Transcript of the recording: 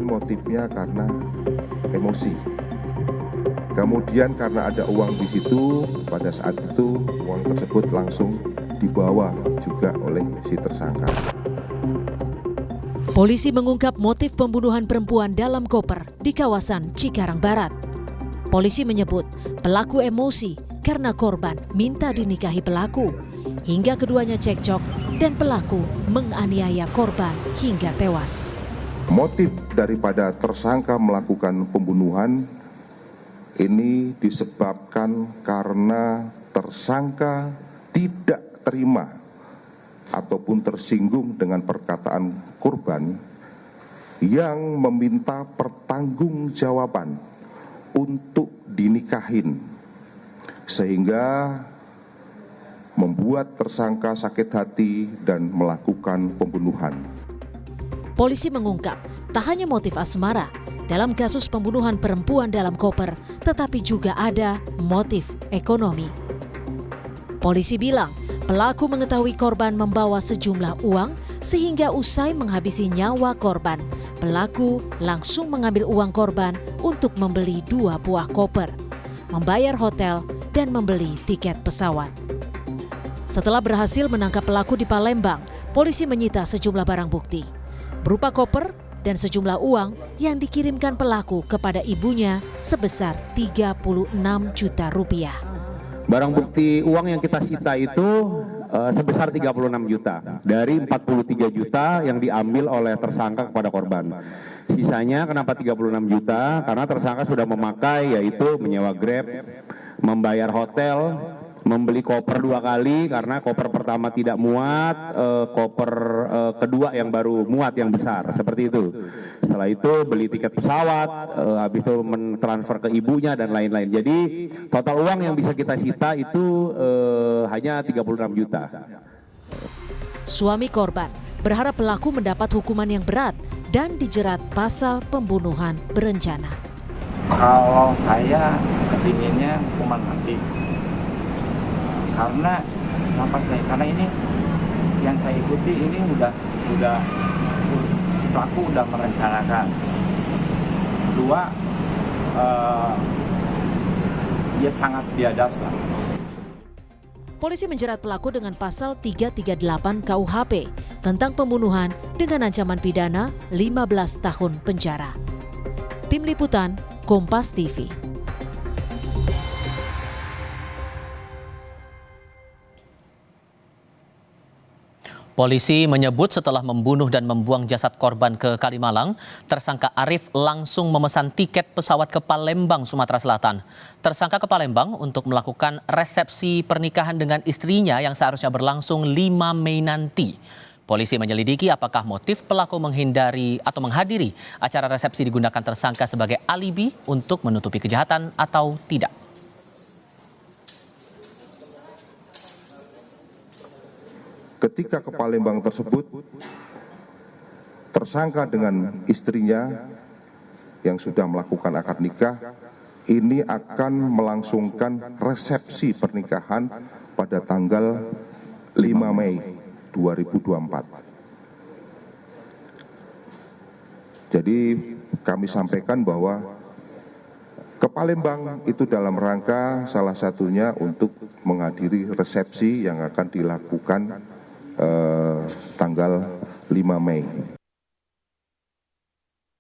motifnya karena emosi. Kemudian karena ada uang di situ, pada saat itu uang tersebut langsung dibawa juga oleh si tersangka. Polisi mengungkap motif pembunuhan perempuan dalam koper di kawasan Cikarang Barat. Polisi menyebut pelaku emosi karena korban minta dinikahi pelaku, hingga keduanya cekcok dan pelaku menganiaya korban hingga tewas. Motif daripada tersangka melakukan pembunuhan ini disebabkan karena tersangka tidak terima ataupun tersinggung dengan perkataan korban yang meminta pertanggungjawaban untuk dinikahin, sehingga membuat tersangka sakit hati dan melakukan pembunuhan. Polisi mengungkap tak hanya motif asmara dalam kasus pembunuhan perempuan dalam koper, tetapi juga ada motif ekonomi. Polisi bilang pelaku mengetahui korban membawa sejumlah uang, sehingga usai menghabisi nyawa korban, pelaku langsung mengambil uang korban untuk membeli 2 buah koper, membayar hotel, dan membeli tiket pesawat. Setelah berhasil menangkap pelaku di Palembang, polisi menyita sejumlah barang bukti, berupa koper dan sejumlah uang yang dikirimkan pelaku kepada ibunya sebesar 36 juta rupiah. Barang bukti uang yang kita sita itu sebesar 36 juta dari 43 juta yang diambil oleh tersangka kepada korban. Sisanya kenapa 36 juta? Karena tersangka sudah memakai, yaitu menyewa Grab, membayar hotel, membeli koper 2 kali karena koper pertama tidak muat, koper kedua yang baru muat yang besar, seperti itu. Setelah itu beli tiket pesawat, habis itu mentransfer ke ibunya dan lain-lain. Jadi total uang yang bisa kita sita itu hanya 36 juta. Suami korban berharap pelaku mendapat hukuman yang berat dan dijerat pasal pembunuhan berencana. Kalau saya kepinginnya hukuman mati. Karena ini yang saya ikuti ini udah si pelaku udah merencanakan. Kedua, dia sangat biadab lah. Polisi menjerat pelaku dengan pasal 338 KUHP tentang pembunuhan dengan ancaman pidana 15 tahun penjara. Tim Liputan, Kompas TV. Polisi menyebut setelah membunuh dan membuang jasad korban ke Kalimalang, tersangka Arif langsung memesan tiket pesawat ke Palembang, Sumatera Selatan. Tersangka ke Palembang untuk melakukan resepsi pernikahan dengan istrinya yang seharusnya berlangsung 5 Mei nanti. Polisi menyelidiki apakah motif pelaku menghindari atau menghadiri acara resepsi digunakan tersangka sebagai alibi untuk menutupi kejahatan atau tidak. Ketika ke Palembang tersebut, tersangka dengan istrinya yang sudah melakukan akad nikah ini akan melangsungkan resepsi pernikahan pada tanggal 5 Mei 2024. Jadi kami sampaikan bahwa ke Palembang itu dalam rangka salah satunya untuk menghadiri resepsi yang akan dilakukan tanggal 5 Mei.